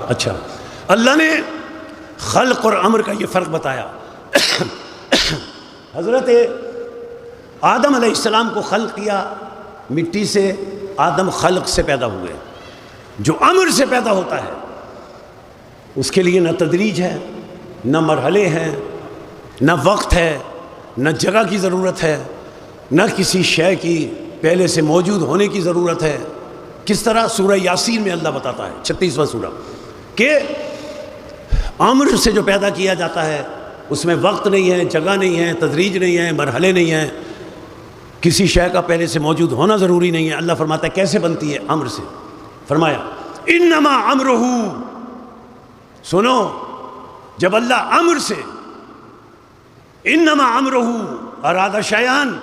اچھا، اللہ نے خلق اور امر کا یہ فرق بتایا۔ حضرت آدم علیہ السلام کو خلق کیا مٹی سے، آدم خلق سے پیدا ہوئے۔ جو امر سے پیدا ہوتا ہے اس کے لیے نہ تدریج ہے، نہ مرحلے ہیں، نہ وقت ہے، نہ جگہ کی ضرورت ہے، نہ کسی شے کی پہلے سے موجود ہونے کی ضرورت ہے۔ کس طرح؟ سورہ یاسین میں اللہ بتاتا ہے، 36واں سورہ، کہ امر سے جو پیدا کیا جاتا ہے اس میں وقت نہیں ہے، جگہ نہیں ہے، تدریج نہیں ہے، مرحلے نہیں ہیں، کسی شے کا پہلے سے موجود ہونا ضروری نہیں ہے۔ اللہ فرماتا ہے کیسے بنتی ہے؟ امر سے۔ فرمایا انما امرہ، سنو، جب اللہ امر سے، انما امرہ اراد شیئان،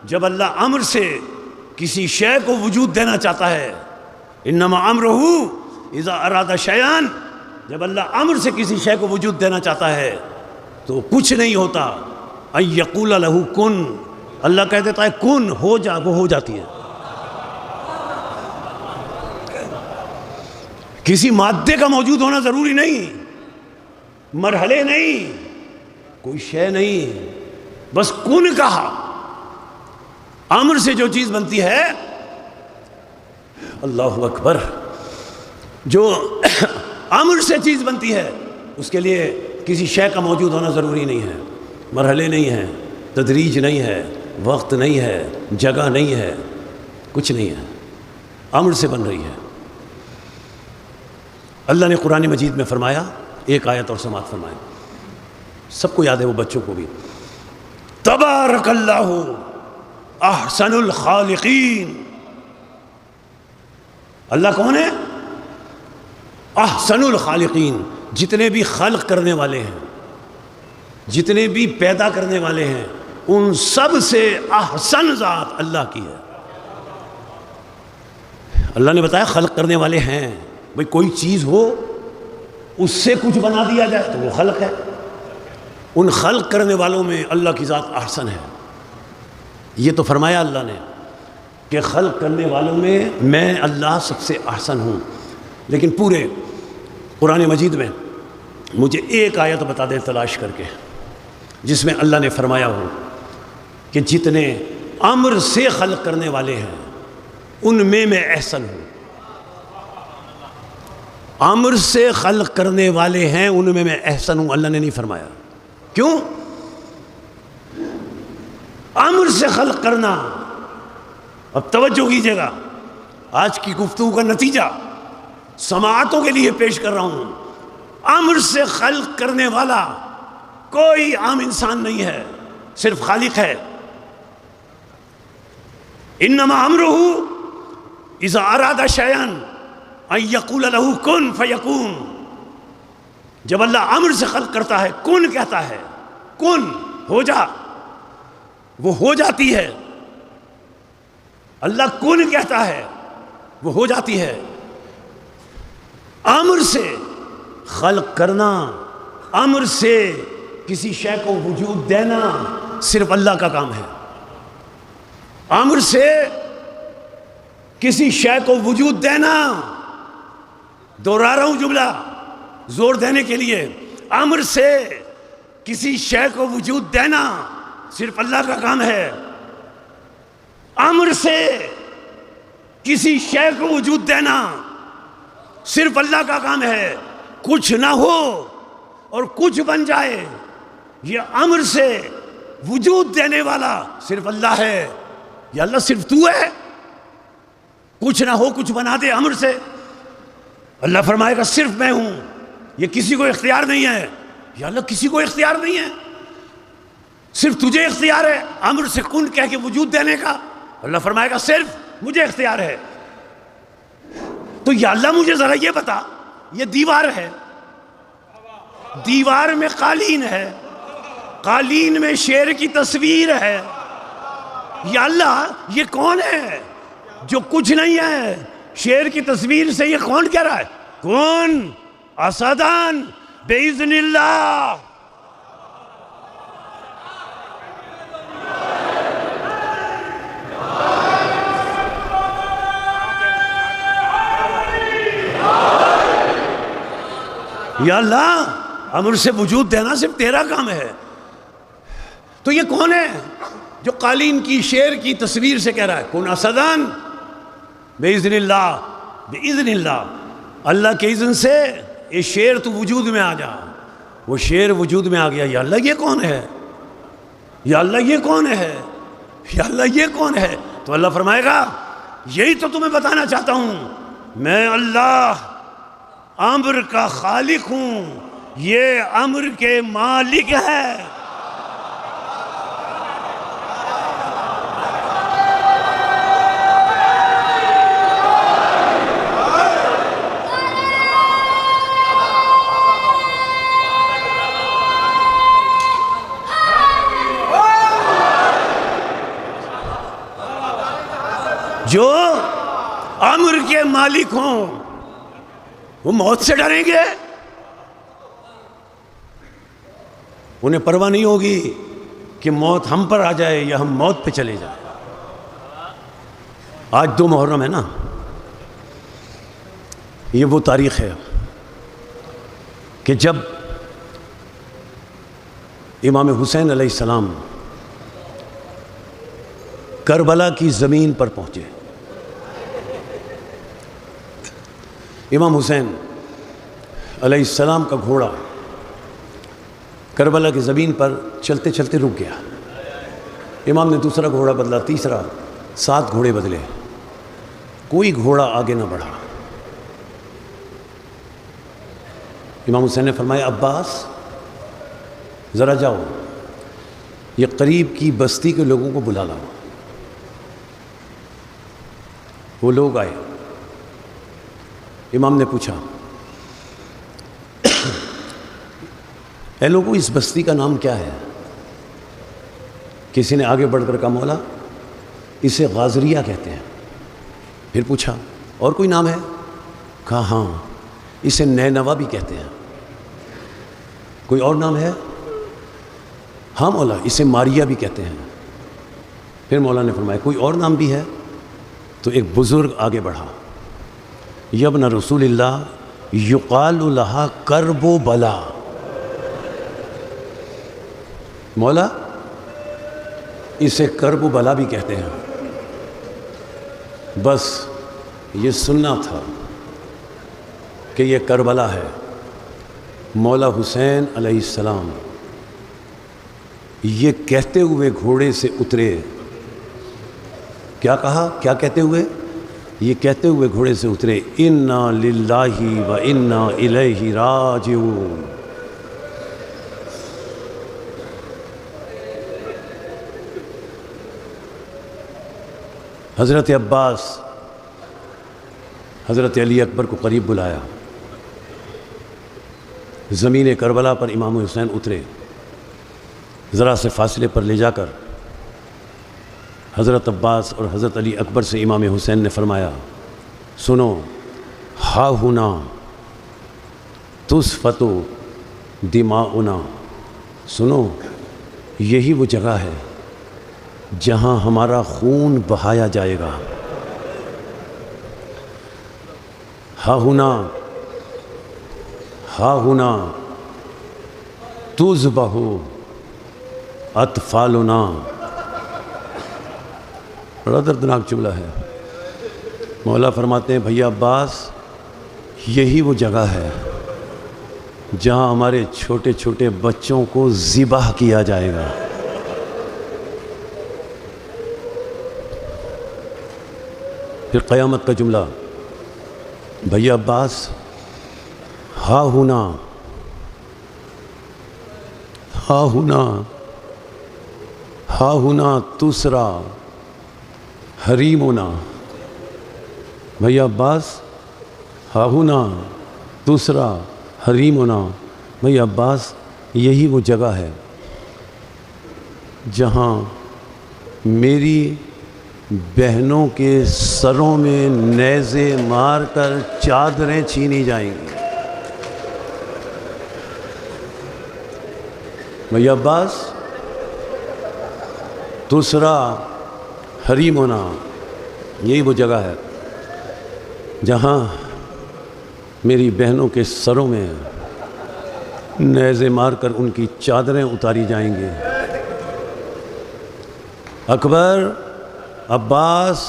جب اللہ امر سے کسی شے کو وجود دینا چاہتا ہے، انما امرہ اذا اراد شیئان، جب اللہ امر سے کسی شے کو وجود دینا چاہتا ہے تو کچھ نہیں ہوتا، ان یقول لہ کن، اللہ کہہ دیتا ہے کن، ہو جا، وہ ہو جاتی ہے۔ کسی مادے کا موجود ہونا ضروری نہیں، مرحلے نہیں، کوئی شے نہیں، بس کن کہا، امر سے جو چیز بنتی ہے، اللہ اکبر، جو امر سے چیز بنتی ہے اس کے لیے کسی شے کا موجود ہونا ضروری نہیں ہے، مرحلے نہیں ہیں، تدریج نہیں ہے، وقت نہیں ہے، جگہ نہیں ہے، کچھ نہیں ہے، امر سے بن رہی ہے۔ اللہ نے قرآن مجید میں فرمایا، ایک آیت اور سماعت فرمائیں، سب کو یاد ہے، وہ بچوں کو بھی، تبارک اللہ احسن الخالقین۔ اللہ کون ہے؟ احسن الخالقین، جتنے بھی خلق کرنے والے ہیں، جتنے بھی پیدا کرنے والے ہیں، ان سب سے احسن ذات اللہ کی ہے۔ اللہ نے بتایا خلق کرنے والے ہیں، بھئی کوئی چیز ہو اس سے کچھ بنا دیا جائے تو وہ خلق ہے، ان خلق کرنے والوں میں اللہ کی ذات احسن ہے۔ یہ تو فرمایا اللہ نے کہ خلق کرنے والوں میں اللہ سب سے احسن ہوں، لیکن پورے قرآن مجید میں مجھے ایک آیت بتا دے تلاش کر کے جس میں اللہ نے فرمایا ہو کہ جتنے امر سے خلق کرنے والے ہیں ان میں احسن ہوں۔ امر سے خلق کرنے والے ہیں ان میں احسن ہوں، اللہ نے نہیں فرمایا۔ کیوں؟ امر سے خلق کرنا، اب توجہ کیجیے گا، آج کی گفتگو کا نتیجہ سماعتوں کے لیے پیش کر رہا ہوں۔ امر سے خلق کرنے والا کوئی عام انسان نہیں ہے، صرف خالق ہے۔ انما امرہ اذا اراد شیئا ان یقول لہ کن فیکون، جب اللہ امر سے خلق کرتا ہے، کن کہتا ہے، کن، ہو جا، وہ ہو جاتی ہے۔ اللہ کن کہتا ہے، وہ ہو جاتی ہے۔ امر سے خلق کرنا، امر سے کسی شے کو وجود دینا صرف اللہ کا کام ہے۔ امر سے کسی شے کو وجود دینا، دوہرا رہا ہوں جملہ زور دینے کے لیے، امر سے کسی شے کو وجود دینا صرف اللہ کا کام ہے۔ امر سے کسی شے کو وجود دینا صرف اللہ کا کام ہے۔ کچھ نہ ہو اور کچھ بن جائے، یہ امر سے وجود دینے والا صرف اللہ ہے۔ یا اللہ صرف تو ہے؟ کچھ نہ ہو کچھ بنا دے امر سے؟ اللہ فرمائے گا صرف میں ہوں، یہ کسی کو اختیار نہیں ہے۔ یا اللہ کسی کو اختیار نہیں ہے، صرف تجھے اختیار ہے امر سے کن کہہ کے وجود دینے کا۔ اللہ فرمائے گا صرف مجھے اختیار ہے۔ تو یا اللہ مجھے ذرا یہ بتا، یہ دیوار ہے، دیوار میں قالین ہے، قالین میں شیر کی تصویر ہے، یا اللہ یہ کون ہے جو کچھ نہیں ہے؟ شیر کی تصویر سے یہ کون کہہ رہا ہے؟ کون اسدان باذن اللہ۔ یا اللہ امر سے وجود دینا صرف تیرا کام ہے. تو یہ کون ہے جو قالین کی شیر کی تصویر سے کہہ رہا ہے کن اسدن باذن اللہ، باذن اللہ، اللہ کے اذن سے یہ شیر تو وجود میں آ جا. وہ شیر وجود میں آ گیا. یا اللہ یہ کون ہے؟ یا اللہ یہ کون ہے؟ یا اللہ یہ کون ہے؟ تو اللہ فرمائے گا یہی تو تمہیں بتانا چاہتا ہوں، میں اللہ امر کا خالق ہوں، یہ امر کے مالک ہے. جو امر کے مالک ہوں وہ موت سے ڈریں گے؟ انہیں پرواہ نہیں ہوگی کہ موت ہم پر آ جائے یا ہم موت پہ چلے جائیں. آج 2 محرم ہے نا، یہ وہ تاریخ ہے کہ جب امام حسین علیہ السلام کربلا کی زمین پر پہنچے. امام حسین علیہ السلام کا گھوڑا کربلا کی زمین پر چلتے چلتے رک گیا. امام نے دوسرا گھوڑا بدلا، تیسرا، 7 گھوڑے بدلے، کوئی گھوڑا آگے نہ بڑھا. امام حسین نے فرمایا عباس ذرا جاؤ، یہ قریب کی بستی کے لوگوں کو بلا لاؤ. وہ لوگ آئے. امام نے پوچھا اے لوگوں اس بستی کا نام کیا ہے؟ کسی نے آگے بڑھ کر کہا مولا اسے غازریہ کہتے ہیں. پھر پوچھا اور کوئی نام ہے؟ کہا ہاں اسے نینوا بھی کہتے ہیں. کوئی اور نام ہے؟ ہاں مولا اسے ماریا بھی کہتے ہیں. پھر مولا نے فرمایا کوئی اور نام بھی ہے؟ تو ایک بزرگ آگے بڑھا، یبن رسول اللہ یقال لہا کرب و بلا. مولا اسے کرب و بلا بھی کہتے ہیں. بس یہ سننا تھا کہ یہ کربلا ہے. مولا حسین علیہ السلام یہ کہتے ہوئے گھوڑے سے اترے. کیا کہا؟ کیا کہتے ہوئے؟ یہ کہتے ہوئے گھوڑے سے اترے انا للہ و انا الیہ راجعون. حضرت عباس حضرت علی اکبر کو قریب بلایا. زمین کربلا پر امام حسین اترے. ذرا سے فاصلے پر لے جا کر حضرت عباس اور حضرت علی اکبر سے امام حسین نے فرمایا سنو، ہا ہونا تصفت دماؤنا، سنو یہی وہ جگہ ہے جہاں ہمارا خون بہایا جائے گا. ہا ہونا تذبح اطفالنا. بڑا دردناک جملہ ہے. مولا فرماتے ہیں بھیا عباس یہی وہ جگہ ہے جہاں ہمارے چھوٹے چھوٹے بچوں کو ذبح کیا جائے گا. پھر قیامت کا جملہ، بھیا عباس ہا ہونا تسرا حریمنا. بھیا عباس ہا ہونا تسرا حریمنا. بھیا عباس یہی وہ جگہ ہے جہاں میری بہنوں کے سروں میں نیزے مار کر چادریں چھینی جائیں گی. بھیا عباس دوسرا حریم ہونا، یہی وہ جگہ ہے جہاں میری بہنوں کے سروں میں نیزے مار کر ان کی چادریں اتاری جائیں گے۔ اکبر، عباس،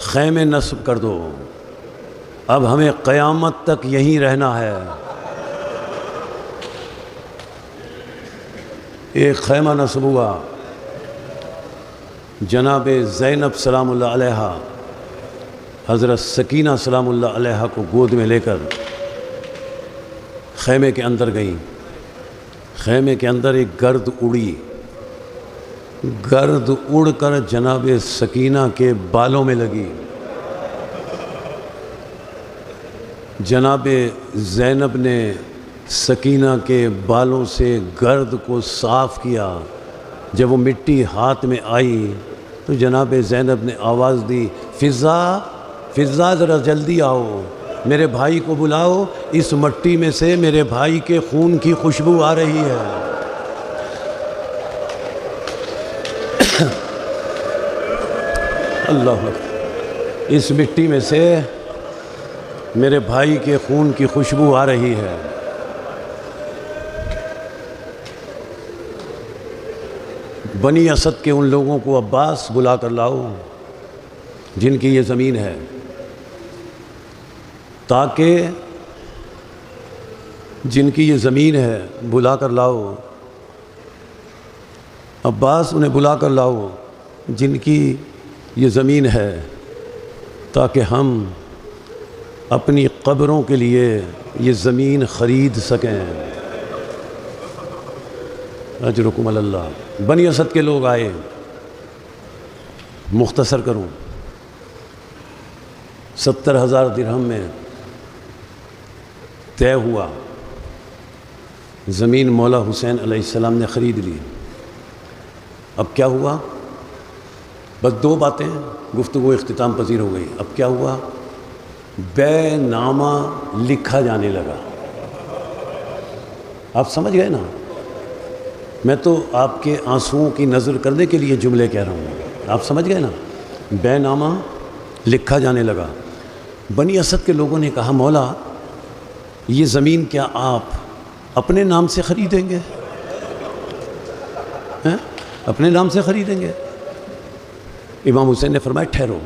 خیمے نصب کر دو، اب ہمیں قیامت تک یہیں رہنا ہے۔ ایک خیمہ نصب ہوا، جناب زینب سلام اللہ علیہا حضرت سکینہ سلام اللہ علیہا کو گود میں لے کر خیمے کے اندر گئیں۔ خیمے کے اندر ایک گرد اڑی، گرد اڑ کر جناب سکینہ کے بالوں میں لگی۔ جناب زینب نے سکینہ کے بالوں سے گرد کو صاف کیا۔ جب وہ مٹی ہاتھ میں آئی تو جناب زینب نے آواز دی، فضا، فضا ذرا جلدی آؤ، میرے بھائی کو بلاؤ، اس مٹی میں سے میرے بھائی کے خون کی خوشبو آ رہی ہے۔ اللہ اکبر، اس مٹی میں سے میرے بھائی کے خون کی خوشبو آ رہی ہے۔ بنی اسد کے ان لوگوں کو عباس بلا کر لاؤ جن کی یہ زمین ہے، تاکہ جن کی یہ زمین ہے بلا کر لاؤ۔ عباس انہیں بلا کر لاؤ جن کی یہ زمین ہے، تاکہ ہم اپنی قبروں کے لیے یہ زمین خرید سکیں۔ اجرکم اللہ۔ بنی اسد کے لوگ آئے، مختصر کروں، 70,000 درہم میں طے ہوا، زمین مولا حسین علیہ السلام نے خرید لی۔ اب کیا ہوا؟ بس 2 باتیں، گفتگو اختتام پذیر ہو گئی۔ اب کیا ہوا؟ بے نامہ لکھا جانے لگا۔ آپ سمجھ گئے نا؟ میں تو آپ کے آنسوؤں کی نظر کرنے کے لیے جملے کہہ رہا ہوں، آپ سمجھ گئے نا؟ بے نامہ لکھا جانے لگا۔ بنی اسد کے لوگوں نے کہا، مولا یہ زمین کیا آپ اپنے نام سے خریدیں گے؟ اپنے نام سے خریدیں گے؟ امام حسین نے فرمایا، ٹھہرو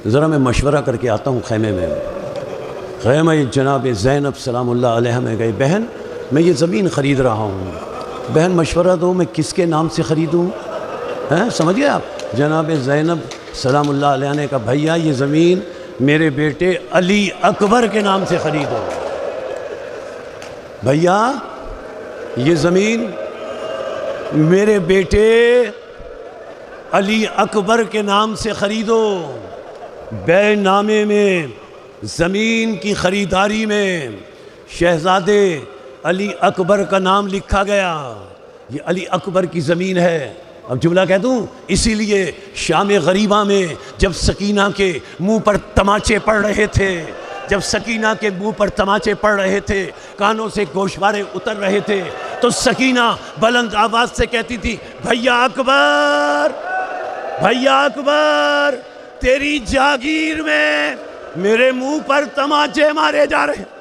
ذرا میں مشورہ کر کے آتا ہوں خیمے میں۔ خیمہ جناب زینب سلام اللہ علیہ میں گئے، بہن میں یہ زمین خرید رہا ہوں، بہن مشورہ دو میں کس کے نام سے خریدوں؟ سمجھ گئے آپ؟ جناب زینب سلام اللہ علیہ نے کہا، بھیا یہ زمین میرے بیٹے علی اکبر کے نام سے خریدو۔ بھیا یہ زمین میرے بیٹے علی اکبر کے نام سے خریدو۔ بے نامے میں زمین کی خریداری میں شہزادے علی اکبر کا نام لکھا گیا، یہ علی اکبر کی زمین ہے۔ اب جملہ کہہ دوں، اسی لیے شام غریبہ میں جب سکینہ کے منہ پر تماچے پڑ رہے تھے، جب سکینہ کے منہ پر تماچے پڑ رہے تھے، کانوں سے گوشوارے اتر رہے تھے، تو سکینہ بلند آواز سے کہتی تھی، بھیا اکبر، بھیا اکبر، تیری جاگیر میں میرے منہ پر تماچے مارے جا رہے ہیں،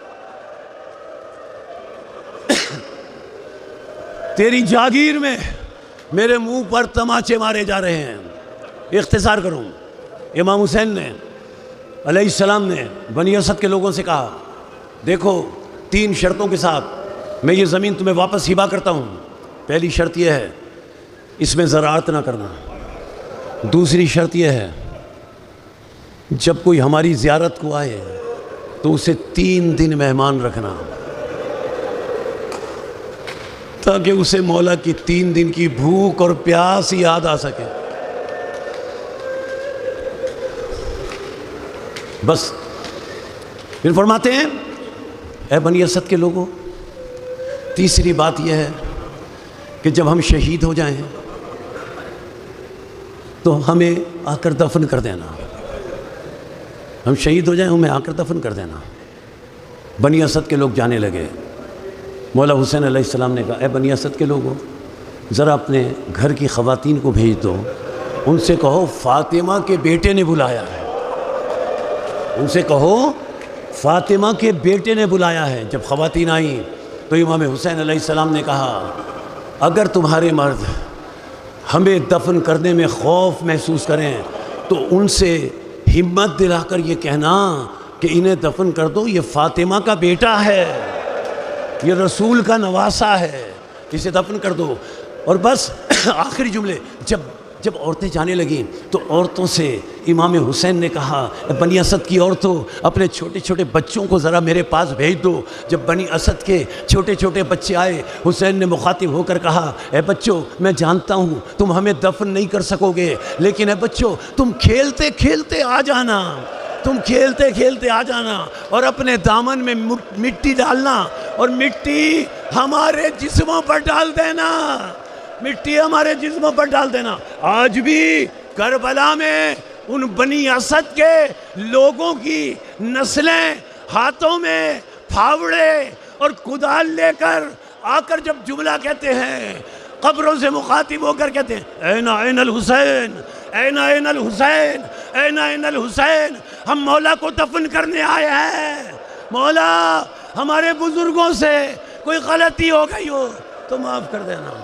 تیری جاگیر میں میرے منہ پر تماچے مارے جا رہے ہیں۔ اختصار کروں، امام حسین نے علیہ السلام نے بنی اسد کے لوگوں سے کہا، دیکھو 3 شرطوں کے ساتھ میں یہ زمین تمہیں واپس ہبہ کرتا ہوں۔ پہلی شرط یہ ہے اس میں زراعت نہ کرنا، دوسری شرط یہ ہے جب کوئی ہماری زیارت کو آئے تو اسے 3 دن مہمان رکھنا، تاکہ اسے مولا کی 3 دن کی بھوک اور پیاس یاد آ سکے۔ بس پھر فرماتے ہیں، اے بنی اسد کے لوگوں، تیسری بات یہ ہے کہ جب ہم شہید ہو جائیں تو ہمیں آ کر دفن کر دینا، ہم شہید ہو جائیں ہمیں آ کر دفن کر دینا۔ بنی اسد کے لوگ جانے لگے۔ مولا حسین علیہ السلام نے کہا، اے بنی اسد کے لوگوں، ذرا اپنے گھر کی خواتین کو بھیج دو، ان سے کہو فاطمہ کے بیٹے نے بلایا ہے، ان سے کہو فاطمہ کے بیٹے نے بلایا ہے۔ جب خواتین آئیں تو امام حسین علیہ السلام نے کہا اگر تمہارے مرد ہمیں دفن کرنے میں خوف محسوس کریں تو ان سے ہمت دلا کر یہ کہنا کہ انہیں دفن کر دو، یہ فاطمہ کا بیٹا ہے، یہ رسول کا نواسا ہے، اسے دفن کر دو۔ اور بس آخری جملے جب عورتیں جانے لگیں تو عورتوں سے امام حسین نے کہا بنی اسد کی عورتوں اپنے چھوٹے چھوٹے بچوں کو ذرا میرے پاس بھیج دو۔ جب بنی اسد کے چھوٹے چھوٹے بچے آئے، حسین نے مخاطب ہو کر کہا اے بچوں، میں جانتا ہوں تم ہمیں دفن نہیں کر سکو گے، لیکن اے بچوں تم کھیلتے کھیلتے آ جانا، تم کھیلتے کھیلتے آ جانا اور اپنے دامن میں مٹی ڈالنا اور مٹی ہمارے جسموں پر ڈال دینا، مٹی ہمارے جسموں پر ڈال دینا۔ آج بھی کربلا میں ان بنی اسد کے لوگوں کی نسلیں ہاتھوں میں پھاوڑے اور کدال لے کر آ کر جب جملہ کہتے ہیں، قبروں سے مخاطب ہو کر کہتے ہیں این الحسین، این الحسین، این الحسین، ہم مولا کو دفن کرنے آئے ہیں، مولا ہمارے بزرگوں سے کوئی غلطی ہو گئی ہو تو معاف کر دینا۔